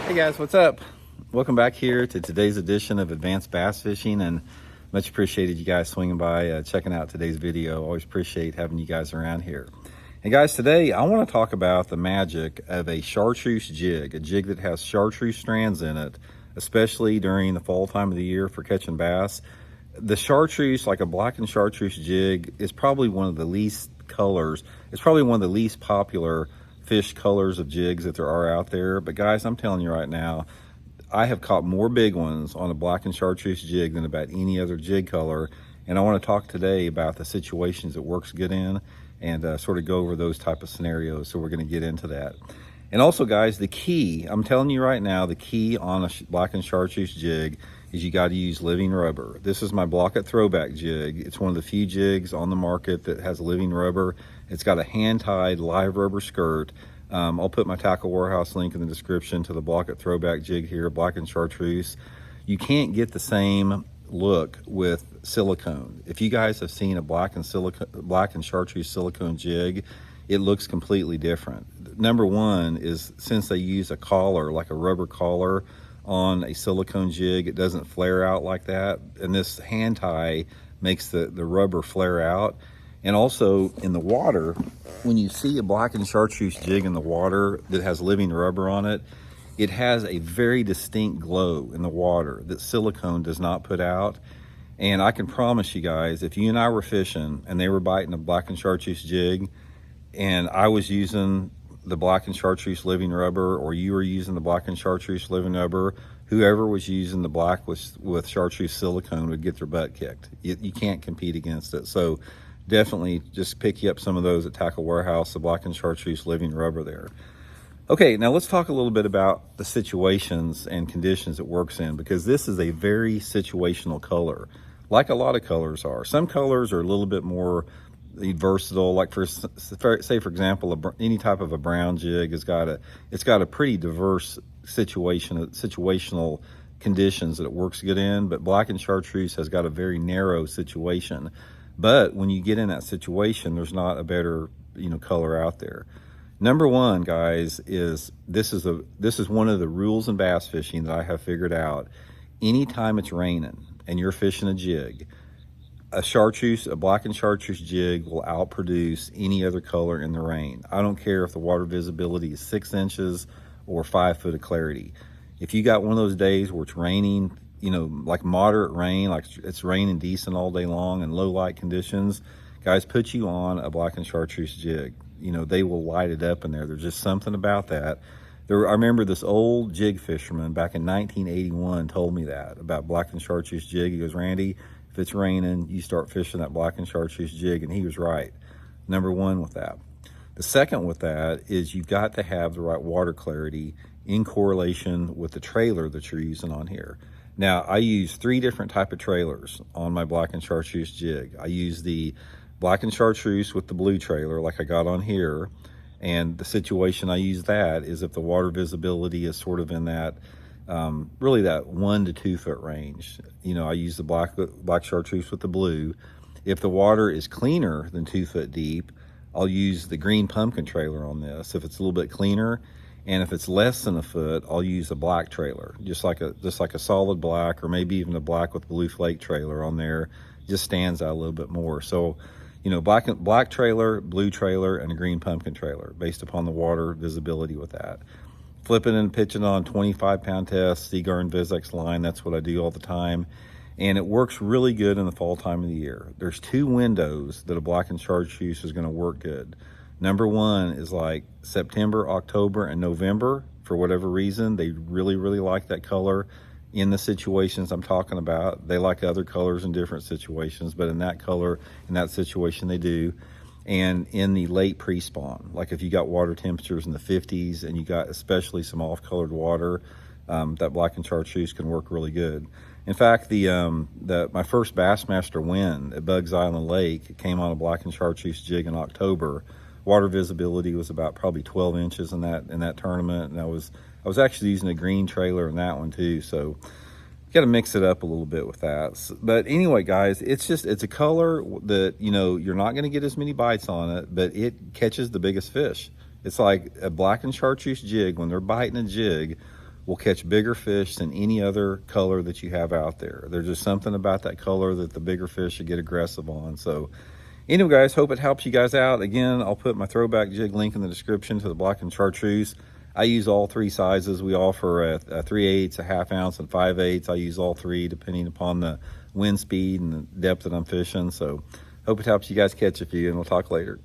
Hey guys, what's up? Welcome back here to today's edition of Advanced Bass Fishing, and much appreciated you guys swinging by, checking out today's video. Always appreciate having you guys around here. And guys, today I want to talk about the magic of a chartreuse jig, a jig that has chartreuse strands in it, especially during the fall time of the year for catching bass. The chartreuse, like a black and chartreuse jig, is probably one of the least colors. It's probably one of the least popular fish colors of jigs that there are out there. But guys, I'm telling you right now, I have caught more big ones on a black and chartreuse jig than about any other jig color. And I want to talk today about the situations it works good in, and sort of go over those type of scenarios. So we're going to get into that. And also guys, the key, I'm telling you right now, the key on a black and chartreuse jig is you got to use living rubber. This is my Blaukat Throwback jig. It's one of the few jigs on the market that has living rubber. It's got a hand-tied live rubber skirt. I'll put my Tackle Warehouse link in the description to the Blaukat Throwback jig here, black and chartreuse. You can't get the same look with silicone. If you guys have seen a black and chartreuse silicone jig, it looks completely different. Number one is, since they use a collar, like a rubber collar on a silicone jig, it doesn't flare out like that, and this hand tie makes the rubber flare out. And also in the water, when you see a black and chartreuse jig in the water that has living rubber on it, it has a very distinct glow in the water that silicone does not put out. And I can promise you guys, if you and I were fishing and they were biting a black and chartreuse jig and I was using the black and chartreuse living rubber, or you were using the black and chartreuse living rubber, whoever was using the black with chartreuse silicone would get their butt kicked. You can't compete against it. So definitely just pick you up some of those at Tackle Warehouse, the black and chartreuse living rubber there. Okay, now let's talk a little bit about the situations and conditions it works in, because this is a very situational color, like a lot of colors are. Some colors are a little bit more versatile, like say for example, any type of a brown jig it's got a pretty diverse situational conditions that it works good in. But black and chartreuse has got a very narrow situation. But when you get in that situation, there's not a better color out there. Number one, guys, is this is one of the rules in bass fishing that I have figured out. Anytime it's raining and you're fishing a jig, a black and chartreuse jig will outproduce any other color in the rain. I don't care if the water visibility is 6 inches or 5 foot of clarity. If you got one of those days where it's raining, like moderate rain, like it's raining decent all day long and low light conditions, guys, put you on a black and chartreuse jig. They will light it up in there. There's just something about that. I remember this old jig fisherman back in 1981 told me that about black and chartreuse jig. He goes, Randy, if it's raining, you start fishing that black and chartreuse jig. And he was right. Number one with that. The second with that is you've got to have the right water clarity in correlation with the trailer that you're using on here. Now, I use 3 different type of trailers on my black and chartreuse jig. I use the black and chartreuse with the blue trailer like I got on here. And the situation I use that is if the water visibility is sort of in that, really that 1 to 2 foot range. I use the black chartreuse with the blue. If the water is cleaner than 2 foot deep, I'll use the green pumpkin trailer on this if it's a little bit cleaner. And if it's less than a foot, I'll use a black trailer, just like a solid black, or maybe even a black with blue flake trailer on there. Just stands out a little bit more. So, black trailer, blue trailer, and a green pumpkin trailer based upon the water visibility with that. Flipping and pitching on 25-pound test, Seaguar and Vizex line. That's what I do all the time. And it works really good in the fall time of the year. There's 2 windows that a black and chartreuse is going to work good. Number one is like September, October, and November. For whatever reason, they really, really like that color in the situations I'm talking about. They like other colors in different situations, but in that color, in that situation, they do. And in the late pre-spawn, like if you got water temperatures in the 50s and you got especially some off-colored water, that black and chartreuse can work really good. In fact, my first Bassmaster win at Bugs Island Lake came on a black and chartreuse jig in October. Water visibility was about probably 12 inches in that tournament, and I was actually using a green trailer in that one too. So you got to mix it up a little bit with that. But anyway, guys, it's a color that you're not going to get as many bites on it, but it catches the biggest fish. It's like a black and chartreuse jig. When they're biting a jig, will catch bigger fish than any other color that you have out there. There's just something about that color that the bigger fish should get aggressive on. So anyway, guys, hope it helps you guys out. Again, I'll put my throwback jig link in the description to the Blaukat Chartreuse. I use all three sizes. We offer a 3/8, a 1/2 ounce, and 5/8. I use all three depending upon the wind speed and the depth that I'm fishing. So hope it helps you guys catch a few, and we'll talk later.